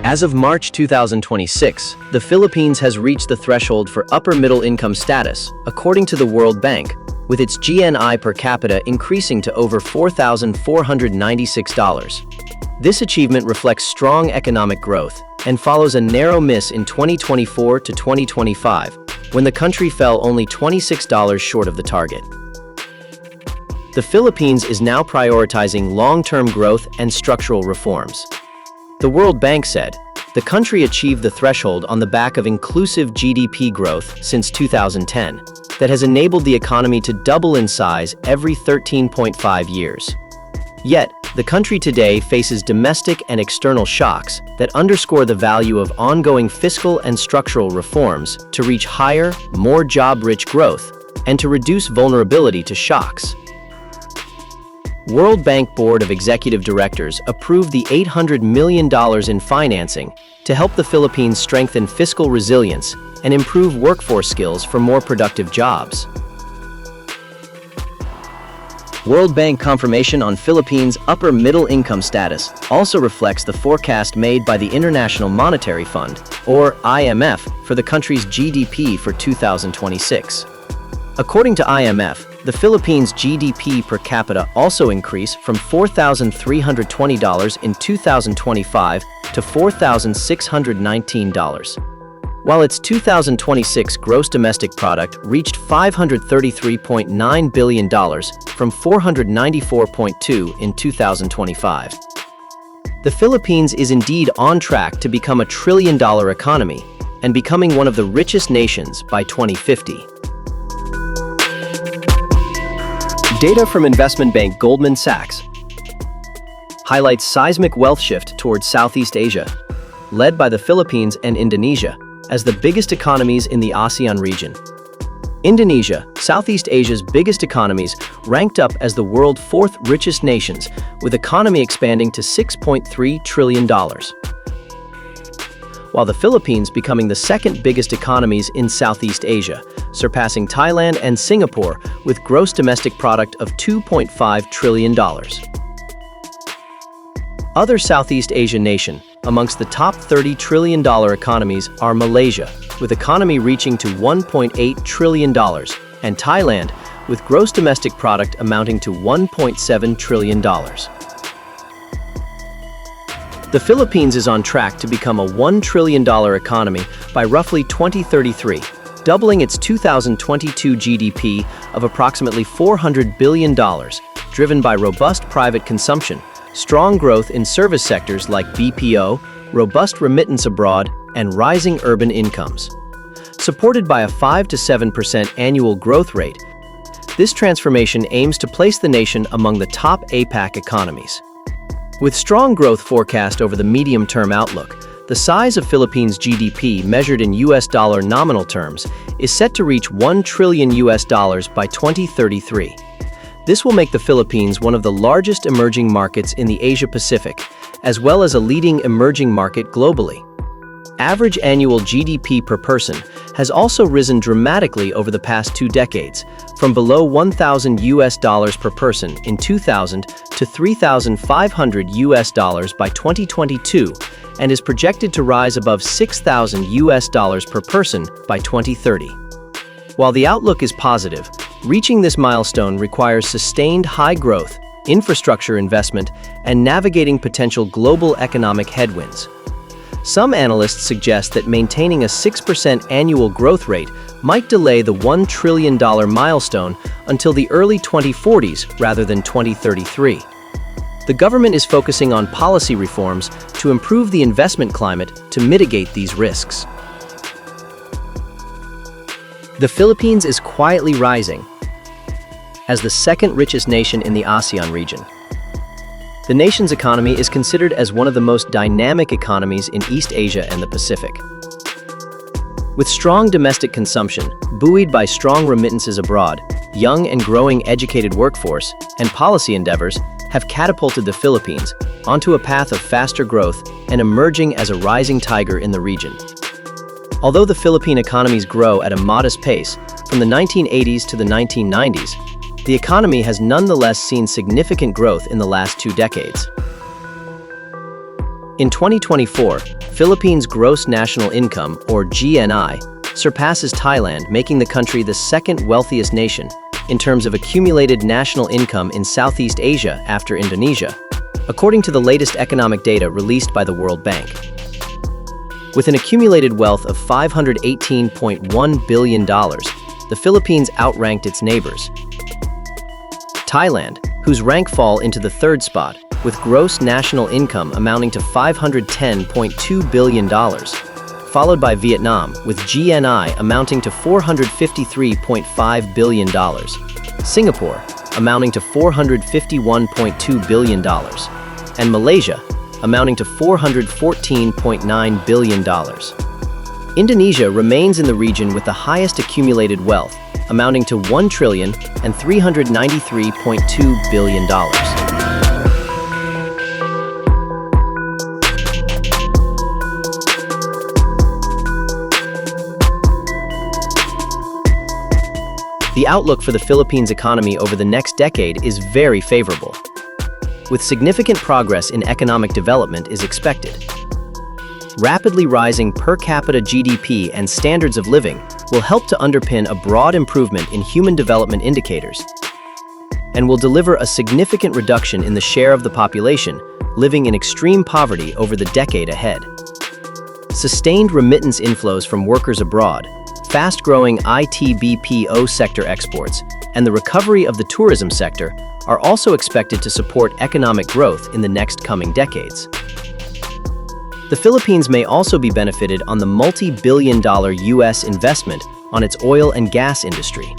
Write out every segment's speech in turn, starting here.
As of March 2026, the Philippines has reached the threshold for upper middle income status, according to the World Bank, with its GNI per capita increasing to over $4,496. This achievement reflects strong economic growth and follows a narrow miss in 2024 to 2025, when the country fell only $26 short of the target. The Philippines is now prioritizing long-term growth and structural reforms. The World Bank said, the country achieved the threshold on the back of inclusive GDP growth since 2010 that has enabled the economy to double in size every 13.5 years. Yet, the country today faces domestic and external shocks that underscore the value of ongoing fiscal and structural reforms to reach higher, more job-rich growth and to reduce vulnerability to shocks. World Bank Board of Executive Directors approved the $800 million in financing to help the Philippines strengthen fiscal resilience and improve workforce skills for more productive jobs. World Bank confirmation on Philippines' upper middle income status also reflects the forecast made by the International Monetary Fund, or IMF, for the country's GDP for 2026. According to IMF, the Philippines' GDP per capita also increased from $4,320 in 2025 to $4,619, while its 2026 gross domestic product reached $533.9 billion from $494.2 in 2025. The Philippines is indeed on track to become a trillion-dollar economy and becoming one of the richest nations by 2050. Data from investment bank Goldman Sachs highlights seismic wealth shift towards Southeast Asia, led by the Philippines and Indonesia, as the biggest economies in the ASEAN region. Indonesia, Southeast Asia's biggest economies, ranked up as the world's fourth richest nations, with economy expanding to $6.3 trillion. While the Philippines becoming the second biggest economies in Southeast Asia, surpassing Thailand and Singapore with gross domestic product of $2.5 trillion. Other Southeast Asian nations amongst the top 30 trillion-dollar economies are Malaysia, with economy reaching to $1.8 trillion, and Thailand, with gross domestic product amounting to $1.7 trillion. The Philippines is on track to become a $1 trillion economy by roughly 2033, doubling its 2022 GDP of approximately $400 billion, driven by robust private consumption, strong growth in service sectors like BPO, robust remittance abroad, and rising urban incomes. Supported by a 5 to 7% annual growth rate, this transformation aims to place the nation among the top APAC economies. With strong growth forecast over the medium-term outlook, the size of Philippines' GDP measured in US dollar nominal terms is set to reach $1 trillion by 2033. This will make the Philippines one of the largest emerging markets in the Asia-Pacific, as well as a leading emerging market globally. Average annual GDP per person has also risen dramatically over the past 2 decades, from below $1,000 per person in 2000 to $3,500 by 2022, and is projected to rise above $6,000 per person by 2030. While the outlook is positive, reaching this milestone requires sustained high growth, infrastructure investment, and navigating potential global economic headwinds. Some analysts suggest that maintaining a 6% annual growth rate might delay the $1 trillion milestone until the early 2040s rather than 2033. The government is focusing on policy reforms to improve the investment climate to mitigate these risks. The Philippines is quietly rising as the second richest nation in the ASEAN region. The nation's economy is considered as one of the most dynamic economies in East Asia and the Pacific. With strong domestic consumption, buoyed by strong remittances abroad, young and growing educated workforce, and policy endeavors have catapulted the Philippines onto a path of faster growth and emerging as a rising tiger in the region. Although the Philippine economies grow at a modest pace from the 1980s to the 1990s, the economy has nonetheless seen significant growth in the last 2 decades. In 2024, Philippines' gross national income, or GNI, surpasses Thailand, making the country the second wealthiest nation in terms of accumulated national income in Southeast Asia after Indonesia, according to the latest economic data released by the World Bank. With an accumulated wealth of $518.1 billion, the Philippines outranked its neighbors. Thailand, whose rank fall into the third spot, with gross national income amounting to $510.2 billion, followed by Vietnam, with GNI amounting to $453.5 billion, Singapore, amounting to $451.2 billion, and Malaysia, amounting to $414.9 billion. Indonesia remains in the region with the highest accumulated wealth, amounting to $1,393.2 billion. The outlook for the Philippines economy over the next decade is very favorable, with significant progress in economic development is expected. Rapidly rising per capita GDP and standards of living will help to underpin a broad improvement in human development indicators and will deliver a significant reduction in the share of the population living in extreme poverty over the decade ahead. Sustained remittance inflows from workers abroad, fast-growing IT/BPO sector exports, and the recovery of the tourism sector are also expected to support economic growth in the next coming decades. The Philippines may also be benefited on the multi-billion-dollar U.S. investment on its oil and gas industry.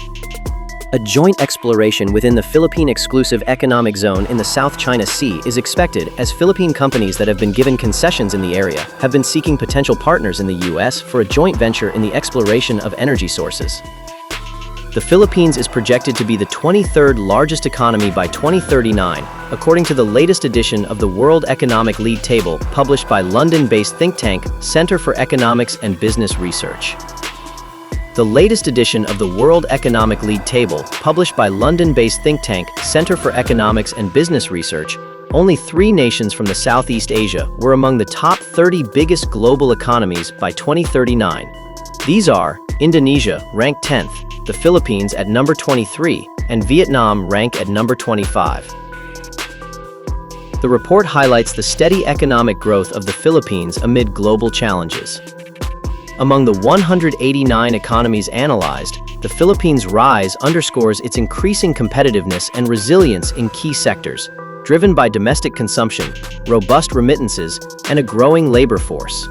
A joint exploration within the Philippine Exclusive Economic Zone in the South China Sea is expected, as Philippine companies that have been given concessions in the area have been seeking potential partners in the U.S. for a joint venture in the exploration of energy sources. The Philippines is projected to be the 23rd largest economy by 2039, according to the latest edition of the World Economic League Table published by London-based think tank Center for Economics and Business Research. The latest edition of the World Economic League Table, published by London-based think tank Center for Economics and Business Research, only 3 nations from the Southeast Asia were among the top 30 biggest global economies by 2039. These are Indonesia, ranked 10th, the Philippines at number 23, and Vietnam rank at number 25. The report highlights the steady economic growth of the Philippines amid global challenges. Among the 189 economies analyzed, the Philippines' rise underscores its increasing competitiveness and resilience in key sectors, driven by domestic consumption, robust remittances, and a growing labor force.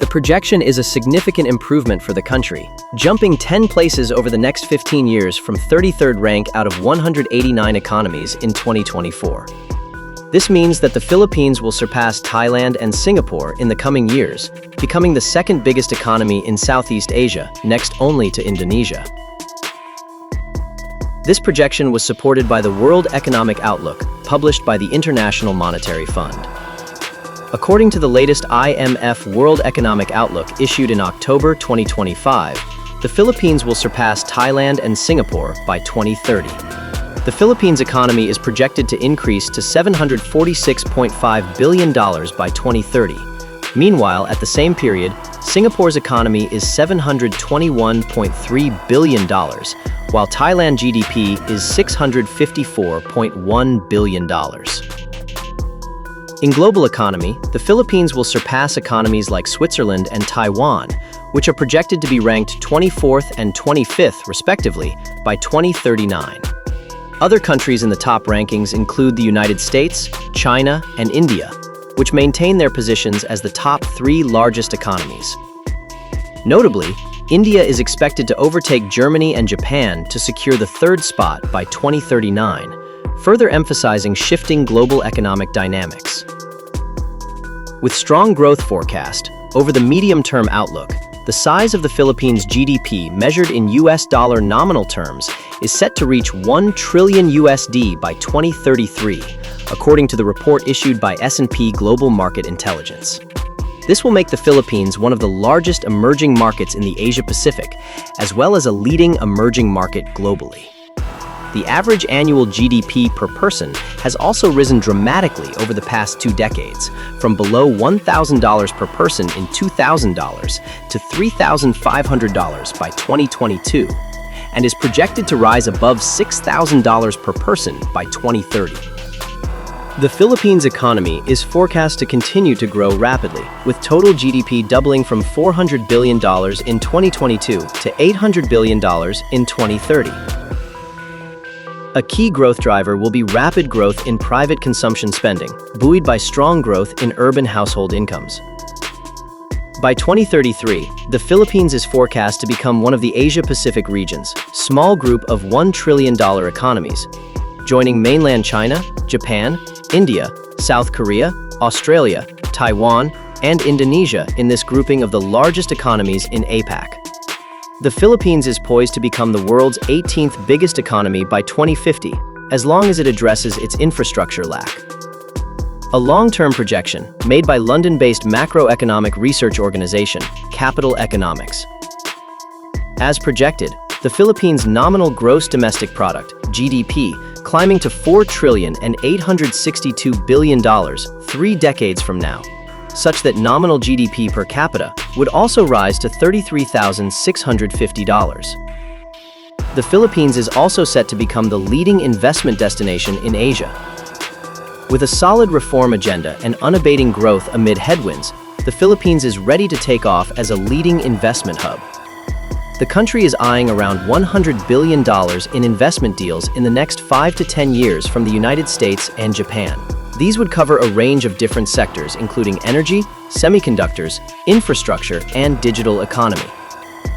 The projection is a significant improvement for the country, jumping 10 places over the next 15 years from 33rd rank out of 189 economies in 2024. This means that the Philippines will surpass Thailand and Singapore in the coming years, becoming the second biggest economy in Southeast Asia, next only to Indonesia. This projection was supported by the World Economic Outlook, published by the International Monetary Fund. According to the latest IMF World Economic Outlook issued in October 2025, the Philippines will surpass Thailand and Singapore by 2030. The Philippines' economy is projected to increase to $746.5 billion by 2030. Meanwhile, at the same period, Singapore's economy is $721.3 billion, while Thailand GDP is $654.1 billion. In global economy, the Philippines will surpass economies like Switzerland and Taiwan, which are projected to be ranked 24th and 25th, respectively, by 2039. Other countries in the top rankings include the United States, China, and India, which maintain their positions as the top 3 largest economies. Notably, India is expected to overtake Germany and Japan to secure the 3rd spot by 2039, further emphasizing shifting global economic dynamics. With strong growth forecast, over the medium-term outlook, the size of the Philippines' GDP measured in US dollar nominal terms is set to reach $1 trillion by 2033, according to the report issued by S&P Global Market Intelligence. This will make the Philippines one of the largest emerging markets in the Asia-Pacific, as well as a leading emerging market globally. The average annual GDP per person has also risen dramatically over the past 2 decades, from below $1,000 per person in $2000 to $3,500 by 2022, and is projected to rise above $6,000 per person by 2030. The Philippines' economy is forecast to continue to grow rapidly, with total GDP doubling from $400 billion in 2022 to $800 billion in 2030. A key growth driver will be rapid growth in private consumption spending, buoyed by strong growth in urban household incomes. By 2033, the Philippines is forecast to become one of the Asia-Pacific region's small group of $1 trillion economies, joining mainland China, Japan, India, South Korea, Australia, Taiwan, and Indonesia in this grouping of the largest economies in APAC. The Philippines is poised to become the world's 18th biggest economy by 2050, as long as it addresses its infrastructure lack. A long-term projection made by London-based macroeconomic research organization, Capital Economics. As projected, the Philippines' nominal gross domestic product, GDP, climbing to $4,862 billion 3 decades from now, such that nominal GDP per capita would also rise to $33,650. The Philippines is also set to become the leading investment destination in Asia. With a solid reform agenda and unabating growth amid headwinds, the Philippines is ready to take off as a leading investment hub. The country is eyeing around $100 billion in investment deals in the next 5 to 10 years from the United States and Japan. These would cover a range of different sectors, including energy, semiconductors, infrastructure, and digital economy.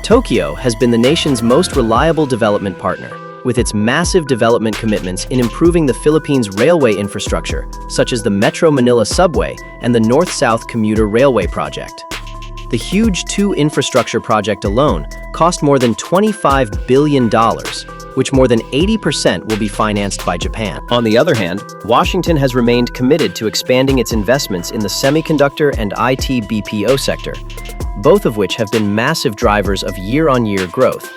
Tokyo has been the nation's most reliable development partner, with its massive development commitments in improving the Philippines' railway infrastructure, such as the Metro Manila Subway and the North-South Commuter Railway project. The huge 2 infrastructure project alone cost more than $25 billion, which more than 80% will be financed by Japan. On the other hand, Washington has remained committed to expanding its investments in the semiconductor and IT BPO sector, both of which have been massive drivers of year-on-year growth.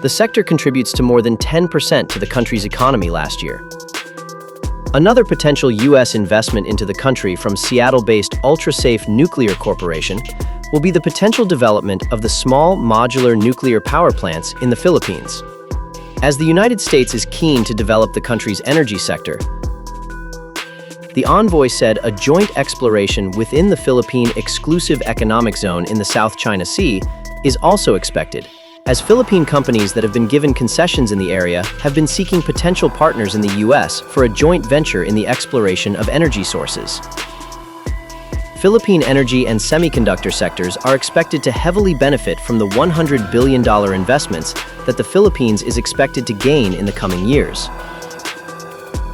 The sector contributes to more than 10% to the country's economy last year. Another potential U.S. investment into the country from Seattle-based Ultrasafe Nuclear Corporation will be the potential development of the small modular nuclear power plants in the Philippines. As the United States is keen to develop the country's energy sector, the envoy said a joint exploration within the Philippine Exclusive Economic Zone in the South China Sea is also expected, as Philippine companies that have been given concessions in the area have been seeking potential partners in the U.S. for a joint venture in the exploration of energy sources. Philippine energy and semiconductor sectors are expected to heavily benefit from the $100 billion investments that the Philippines is expected to gain in the coming years.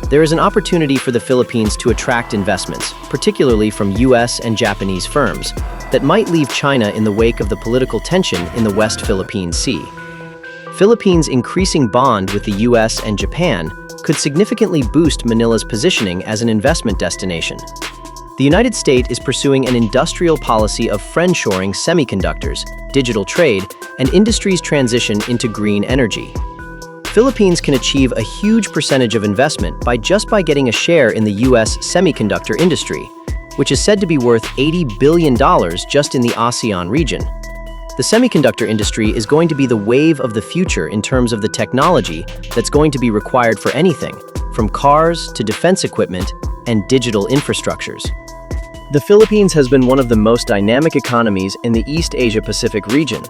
There is an opportunity for the Philippines to attract investments, particularly from U.S. and Japanese firms, that might leave China in the wake of the political tension in the West Philippine Sea. Philippines' increasing bond with the U.S. and Japan could significantly boost Manila's positioning as an investment destination. The United States is pursuing an industrial policy of friendshoring semiconductors, digital trade, and industry's transition into green energy. Philippines can achieve a huge percentage of investment by getting a share in the U.S. semiconductor industry, which is said to be worth $80 billion just in the ASEAN region. The semiconductor industry is going to be the wave of the future in terms of the technology that's going to be required for anything, from cars to defense equipment and digital infrastructures. The Philippines has been one of the most dynamic economies in the East Asia-Pacific region.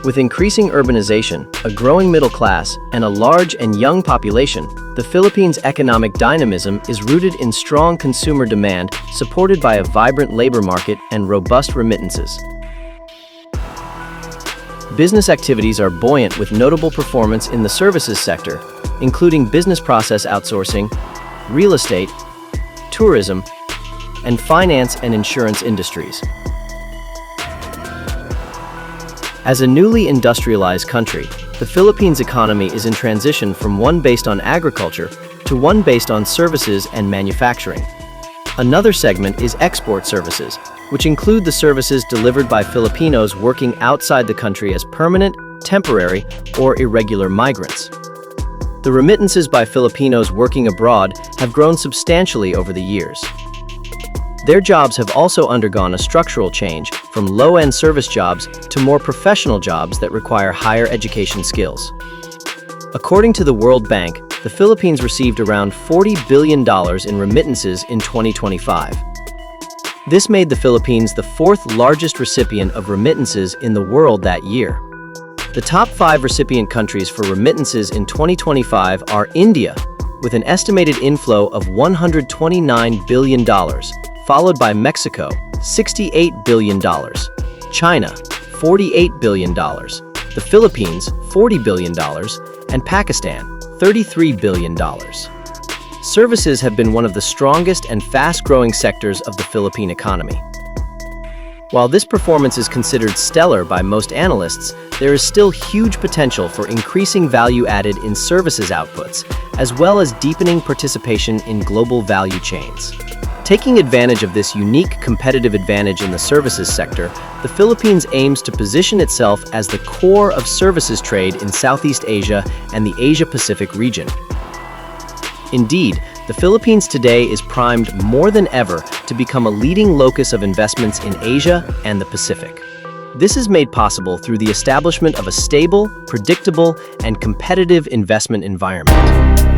With increasing urbanization, a growing middle class, and a large and young population, the Philippines' economic dynamism is rooted in strong consumer demand, supported by a vibrant labor market and robust remittances. Business activities are buoyant with notable performance in the services sector, including business process outsourcing, real estate, tourism, and finance and insurance industries. As a newly industrialized country, the Philippines' economy is in transition from one based on agriculture to one based on services and manufacturing. Another segment is export services, which include the services delivered by Filipinos working outside the country as permanent, temporary, or irregular migrants. The remittances by Filipinos working abroad have grown substantially over the years. Their jobs have also undergone a structural change from low-end service jobs to more professional jobs that require higher education skills. According to the World Bank, the Philippines received around $40 billion in remittances in 2025. This made the Philippines the fourth largest recipient of remittances in the world that year. The top 5 recipient countries for remittances in 2025 are India, with an estimated inflow of $129 billion, followed by Mexico, $68 billion, China, $48 billion, the Philippines, $40 billion, and Pakistan, $33 billion. Services have been one of the strongest and fast-growing sectors of the Philippine economy. While this performance is considered stellar by most analysts, there is still huge potential for increasing value added in services outputs, as well as deepening participation in global value chains. Taking advantage of this unique competitive advantage in the services sector, the Philippines aims to position itself as the core of services trade in Southeast Asia and the Asia-Pacific region. Indeed, the Philippines today is primed more than ever to become a leading locus of investments in Asia and the Pacific. This is made possible through the establishment of a stable, predictable, and competitive investment environment.